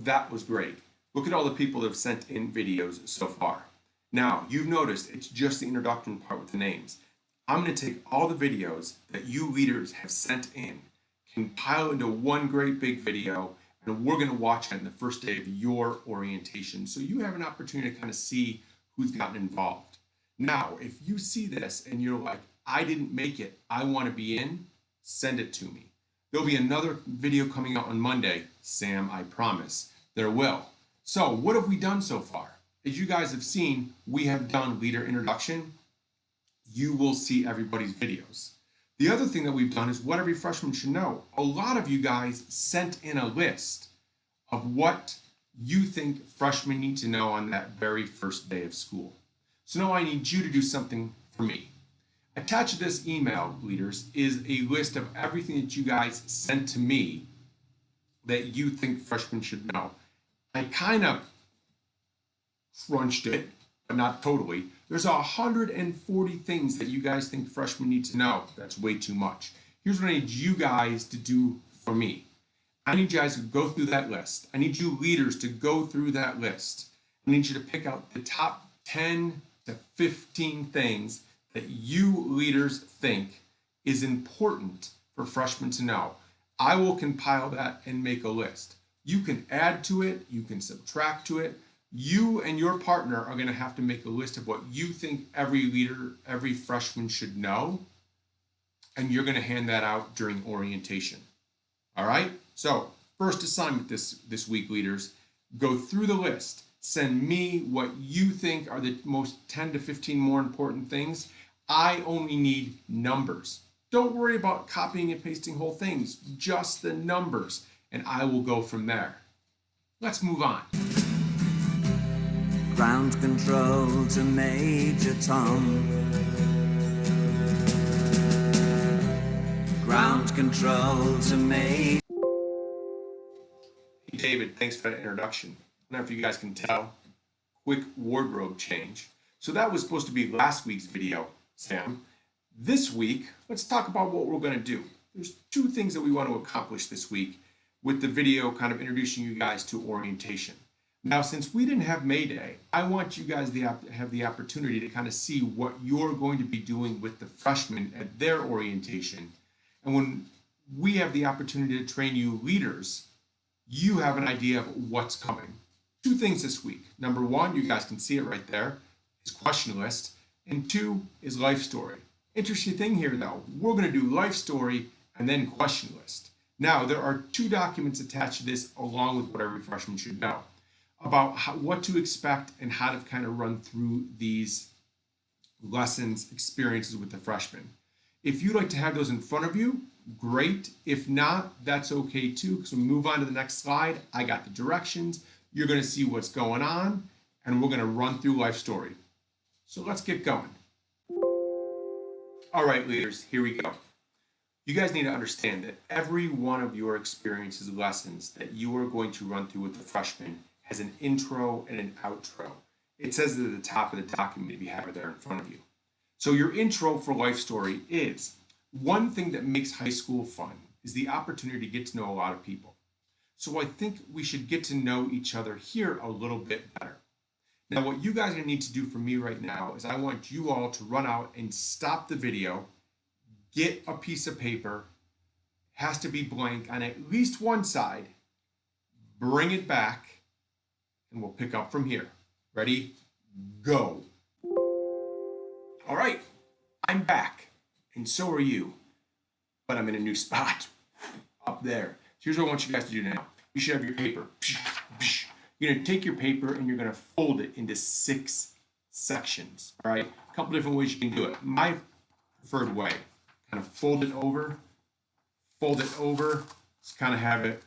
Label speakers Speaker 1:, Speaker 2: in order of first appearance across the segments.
Speaker 1: that was great. Look at all the people that have sent in videos so far. Now, you've noticed it's just the introduction part with the names. I'm going to take all the videos that you leaders have sent in, compile into one great big video, and we're going to watch it on the first day of your orientation. So you have an opportunity to kind of see who's gotten involved. Now, if you see this and you're like, I didn't make it, I want to be in, send it to me. There'll be another video coming out on Monday. Sam, I promise. There will. So what have we done so far? As you guys have seen, we have done leader introduction. You will see everybody's videos. The other thing that we've done is what every freshman should know. A lot of you guys sent in a list of what you think freshmen need to know on that very first day of school. So now I need you to do something for me. Attached to this email, leaders, is a list of everything that you guys sent to me that you think freshmen should know. I kind of crunched it, but not totally. There's 140 things that you guys think freshmen need to know. That's way too much. Here's what I need you guys to do for me. I need you guys to go through that list. I need you leaders to go through that list. I need you to pick out the top 10 to 15 things that you leaders think is important for freshmen to know. I will compile that and make a list. You can add to it, you can subtract to it. You and your partner are going to have to make a list of what you think every leader, every freshman should know, and you're going to hand that out during orientation. All right? So, first assignment this week, leaders, go through the list. Send me what you think are the most 10 to 15 more important things. I only need numbers. Don't worry about copying and pasting whole things, just the numbers, and I will go from there. Let's move on.
Speaker 2: Ground control to Major Tom. Ground control to Major.
Speaker 1: Hey David, thanks for that introduction. I don't know if you guys can tell, quick wardrobe change. So that was supposed to be last week's video, Sam. This week, let's talk about what we're going to do. There's two things that we want to accomplish this week with the video kind of introducing you guys to orientation. Now, since we didn't have May Day, I want you guys to have the opportunity to kind of see what you're going to be doing with the freshmen at their orientation. And when we have the opportunity to train you leaders, you have an idea of what's coming. Two things this week. Number one, you guys can see it right there, is question list. And two is life story. Interesting thing here though, we're going to do life story and then question list. Now, there are two documents attached to this along with what every freshman should know about what to expect and how to kind of run through these lessons, experiences with the freshmen. If you'd like to have those in front of you, great. If not, that's okay too, because when we move on to the next slide, I got the directions. You're going to see what's going on, and we're going to run through life story. So let's get going. All right, leaders, here we go. You guys need to understand that every one of your experiences, lessons that you are going to run through with the freshmen has an intro and an outro. It says it at the top of the document if you have it there in front of you. So your intro for life story is, one thing that makes high school fun is the opportunity to get to know a lot of people. So I think we should get to know each other here a little bit better. Now, what you guys are going to need to do for me right now is I want you all to run out and stop the video, get a piece of paper, has to be blank on at least one side, bring it back, and we'll pick up from here. Ready? Go. All right, I'm back, and so are you, but I'm in a new spot up there. Here's what I want you guys to do now. You should have your paper. You're going to take your paper and you're going to fold it into 6 sections. All right, a couple different ways you can do it. My preferred way, kind of fold it over, just kind of have it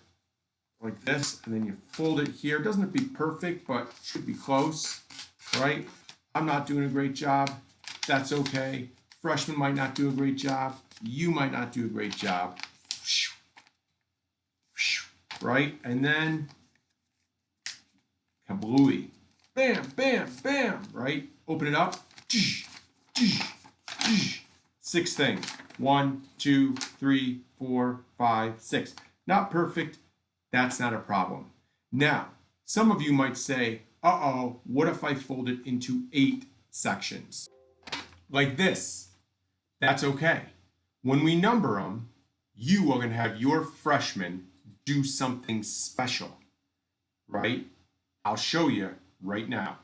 Speaker 1: like this, and then you fold it here. It doesn't have to be perfect, but should be close, right? I'm not doing a great job. That's okay. Freshmen might not do a great job. You might not do a great job. Right? And then kablooey. Bam, bam, bam, right? Open it up. 6 things. 1, 2, 3, 4, 5, 6. Not perfect. That's not a problem. Now, some of you might say, uh-oh, what if I fold it into 8 sections? Like this. That's okay. When we number them, you are going to have your freshmen do something special, right? I'll show you right now.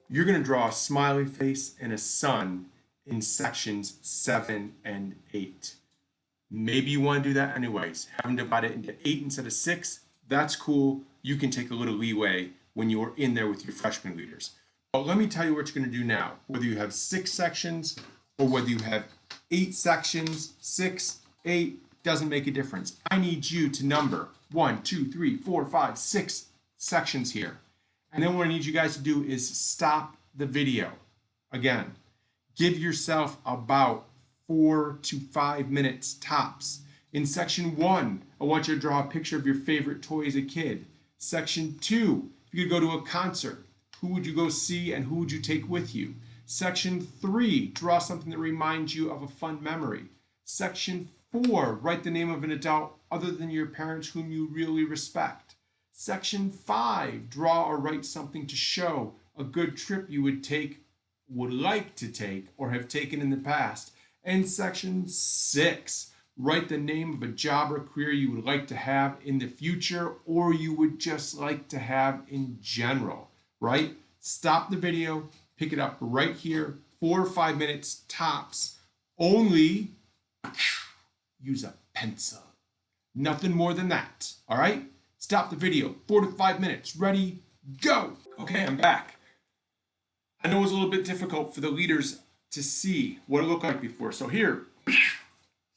Speaker 1: You're going to draw a smiley face and a sun in sections 7 and 8. Maybe you want to do that anyways. Have them divide it into 8 instead of 6. That's cool. You can take a little leeway when you're in there with your freshman leaders. But let me tell you what you're going to do now. Whether you have 6 sections or whether you have 8 sections, 6, 8, doesn't make a difference. I need you to number 1, 2, 3, 4, 5, 6 sections here. And then what I need you guys to do is stop the video. Again, give yourself about 4 to 5 minutes tops. In section 1, I want you to draw a picture of your favorite toy as a kid. Section 2, if you could go to a concert, who would you go see and who would you take with you? Section 3, draw something that reminds you of a fun memory. Section 4, write the name of an adult other than your parents whom you really respect. Section 5, draw or write something to show a good trip you would like to take, or have taken in the past. And section 6, write the name of a job or career you would like to have in the future, or you would just like to have in general, right? Stop the video, pick it up right here, 4 or 5 minutes tops. Only use a pencil. Nothing more than that, all right? Stop the video, 4 to 5 minutes, ready, go. Okay, I'm back. I know it was a little bit difficult for the leaders to see what it looked like before. So here,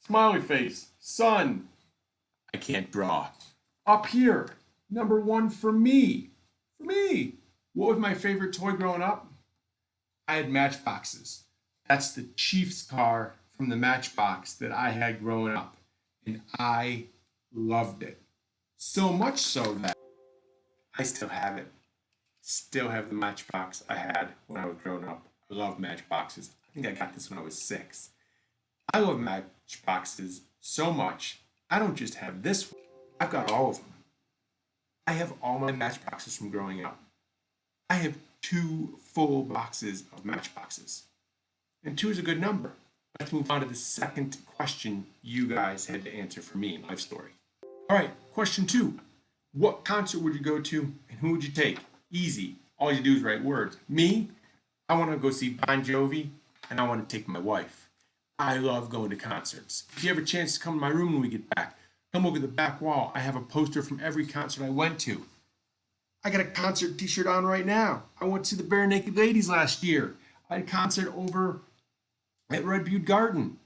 Speaker 1: smiley face, sun. I can't draw. Up here, number 1 for me. For me. What was my favorite toy growing up? I had Matchboxes. That's the Chiefs car from the Matchbox that I had growing up. And I loved it. So much so that I still have it. Still have the Matchbox I had when I was growing up. I love Matchboxes. I think I got this when I was 6. I love Matchboxes so much, I don't just have this one. I've got all of them. I have all my Matchboxes from growing up. I have 2 full boxes of Matchboxes. And 2 is a good number. Let's move on to the second question you guys had to answer for me in Life Story. All right, question 2. What concert would you go to and who would you take? Easy. All you do is write words. Me, I want to go see Bon Jovi and I want to take my wife. I love going to concerts. If you have a chance to come to my room when we get back, come look at the back wall. I have a poster from every concert I went to. I got a concert t-shirt on right now. I went to the Bare Naked Ladies last year. I had a concert over at Red Butte Garden.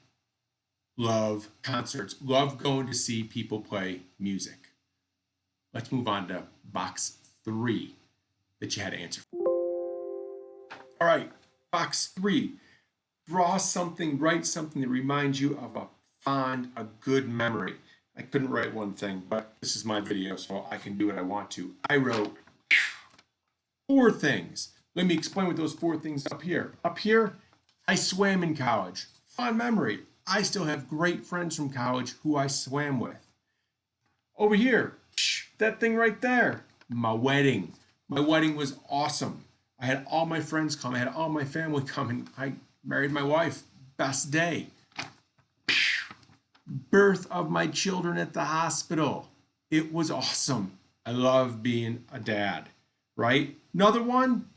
Speaker 1: Love concerts. Love going to see people play music. Let's move on to box 3 that you had to answer. All right, box 3. Draw something, write something that reminds you of a good memory. I couldn't write one thing, but this is my video, so I can do what I want to. I wrote 4 things. Let me explain what those 4 things up here. Up here, I swam in college. Fun memory. I still have great friends from college who I swam with. Over here, that thing right there, my wedding. My wedding was awesome. I had all my friends come. I had all my family come, and I married my wife. Best day. Birth of my children at the hospital. It was awesome. I love being a dad, right? Another one,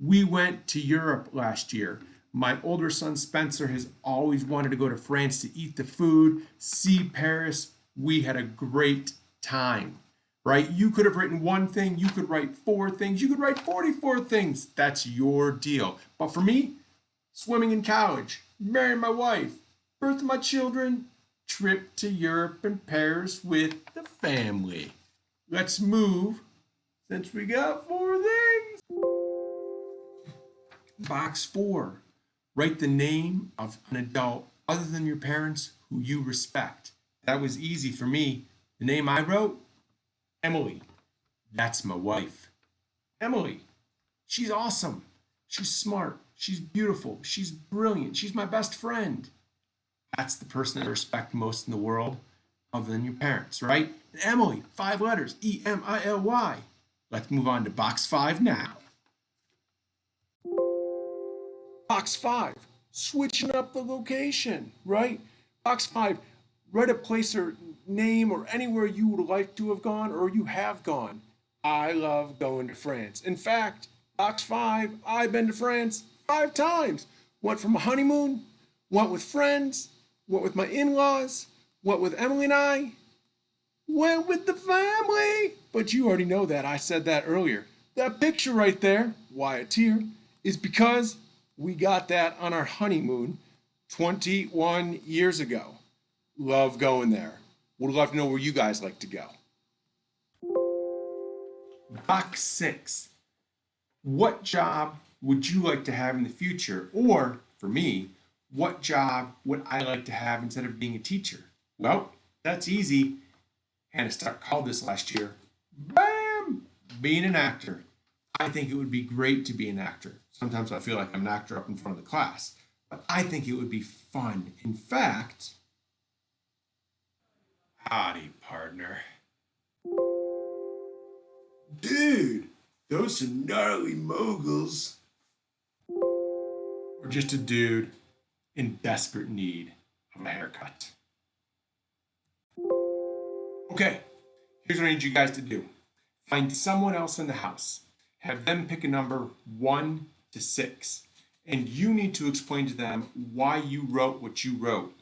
Speaker 1: we went to Europe last year. My older son Spencer has always wanted to go to France to eat the food, see Paris. We had a great time, right? You could have written 1 thing. You could write 4 things. You could write 44 things. That's your deal. But for me, swimming in college, marrying my wife, birth of my children, trip to Europe and Paris with the family. Let's move, since we got 4 things. Box 4. Write the name of an adult other than your parents who you respect. That was easy for me. The name I wrote, Emily. That's my wife. Emily. She's awesome. She's smart. She's beautiful. She's brilliant. She's my best friend. That's the person I respect most in the world. other than your parents, right? And Emily, 5 letters, Emily. Let's move on to box 5 now. Box 5, switching up the location, right? Box 5, write a place or name or anywhere you would like to have gone or you have gone. I love going to France. In fact, box 5, I've been to France 5 times. Went from a honeymoon, went with friends, went with my in-laws, went with Emily and I, went with the family. But you already know that. I said that earlier. That picture right there, why it's here, is because we got that on our honeymoon 21 years ago. Love going there. Would love to know where you guys like to go. Box 6. What job would you like to have in the future? Or, for me, what job would I like to have instead of being a teacher? Well, that's easy. Hannah Stark called this last year. Bam! Being an actor. I think it would be great to be an actor. Sometimes I feel like I'm an actor up in front of the class. But I think it would be fun. In fact, howdy, partner. Dude, those are gnarly moguls. Or just a dude in desperate need of a haircut. Okay, here's what I need you guys to do. Find someone else in the house. Have them pick a number 1 to 6. And you need to explain to them why you wrote what you wrote.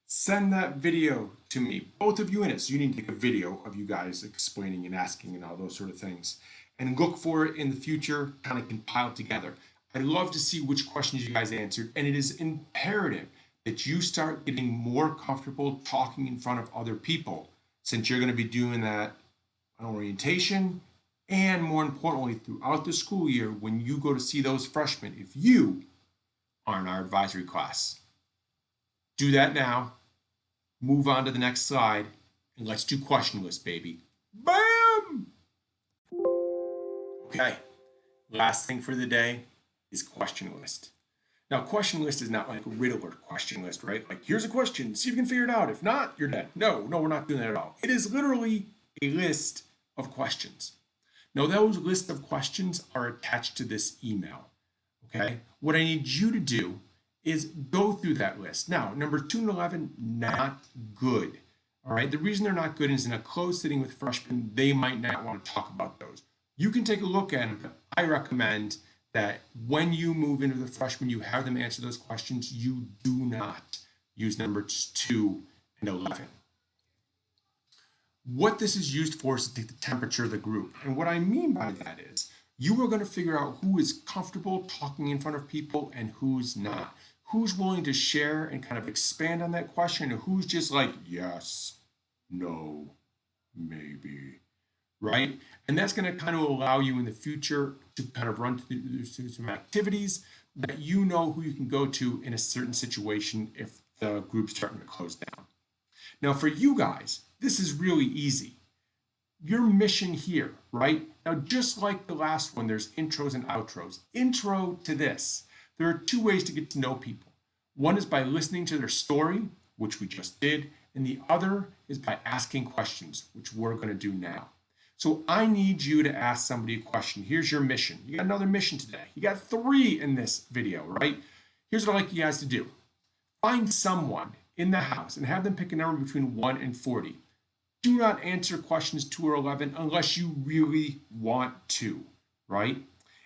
Speaker 1: Send that video to me, both of you in it. So you need to take a video of you guys explaining and asking and all those sort of things. And look for it in the future, kind of compiled together. I'd love to see which questions you guys answered. And it is imperative that you start getting more comfortable talking in front of other people, since you're going to be doing that on orientation and, more importantly, throughout the school year when you go to see those freshmen, if you are in our advisory class. Do that now. Move on to the next slide, and let's do question list, baby. Bam! Okay, last thing for the day is question list. Now, question list is not like a riddle or question list, right? Like, here's a question, see if you can figure it out. If not, you're dead. No, we're not doing that at all. It is literally a list of questions. Now, those list of questions are attached to this email, okay? What I need you to do is go through that list. Now, number 2 and 11, not good, all right? The reason they're not good is in a closed sitting with freshmen, they might not want to talk about those. You can take a look at them, but I recommend that when you move into the freshman, you have them answer those questions. You do not use numbers 2 and 11. What this is used for is to take the temperature of the group. And what I mean by that is you are going to figure out who is comfortable talking in front of people and who's not. Who's willing to share and kind of expand on that question, and who's just like, yes, no, maybe, right? And that's going to kind of allow you in the future to kind of run through some activities that you know who you can go to in a certain situation if the group's starting to close down. Now, for you guys, this is really easy. Your mission here, right? Now, just like the last one, there's intros and outros. Intro to this. There are 2 ways to get to know people. One is by listening to their story, which we just did, and the other is by asking questions, which we're going to do now. So I need you to ask somebody a question. Here's your mission. You got another mission today. You got 3 in this video, right? Here's what I'd like you guys to do. Find someone in the house and have them pick a number between 1 and 40. Do not answer questions 2 or 11 unless you really want to, right?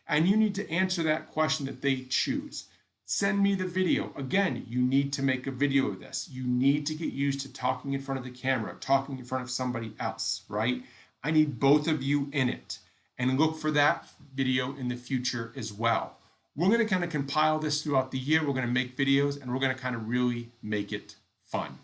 Speaker 1: And you need to answer that question that they choose. Send me the video. Again, you need to make a video of this. You need to get used to talking in front of the camera, talking in front of somebody else, right? I need both of you in it. And look for that video in the future as well. We're going to kind of compile this throughout the year. We're going to make videos and we're going to kind of really make it fun.